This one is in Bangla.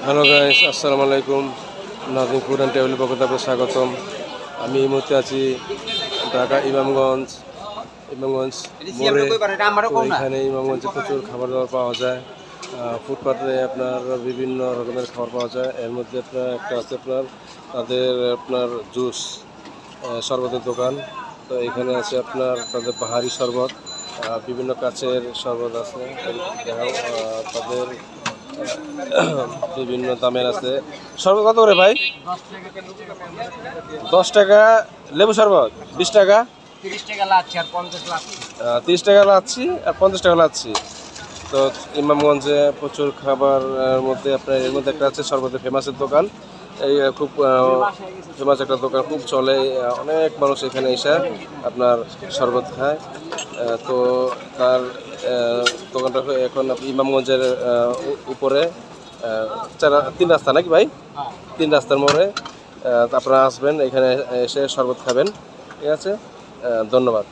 হ্যালো গাইস, আসসালামু আলাইকুম। নাজিম ফুড অ্যান্ড ট্রাভেলের পক্ষ থেকে স্বাগতম। আমি এই মুহূর্তে আছি ঢাকা ইমামগঞ্জ মোড়ে। তো এখানে ইমামগঞ্জে প্রচুর খাবার দাবার পাওয়া যায়। ফুটপাতে আপনার বিভিন্ন রকমের খাবার পাওয়া যায়। এর মধ্যে আপনার একটা আছে তাদের জুস শরবতের দোকান। তো এখানে আছে আপনার তাদের বাহারি শরবত, বিভিন্ন কাচের শরবত আছে। তাদের বিভিন্ন দামের আছে। শরবত কত করে ভাই? 10 টাকা লেবু শরবত, 20 টাকা, 30 টাকা লাচ্ছি আর 50 লাচ্ছি। 30 টাকা লাচ্ছি আর 50 টাকা লাচ্ছি। তো ইমামগঞ্জে প্রচুর খাবার মধ্যে আপনার এর মধ্যে একটা আছে শরবতের ফেমাসের দোকান। এই খুব ফেমাস একটা দোকান, খুব চলে। অনেক মানুষ এখানে এসে আপনার শরবত খায়। তো তার দোকানটা এখন ইমামগঞ্জের উপরে 3 রাস্তা নাকি ভাই? 3 রাস্তার মোড়ে আপনারা আসবেন, এখানে এসে শরবত খাবেন। ঠিক আছে, ধন্যবাদ।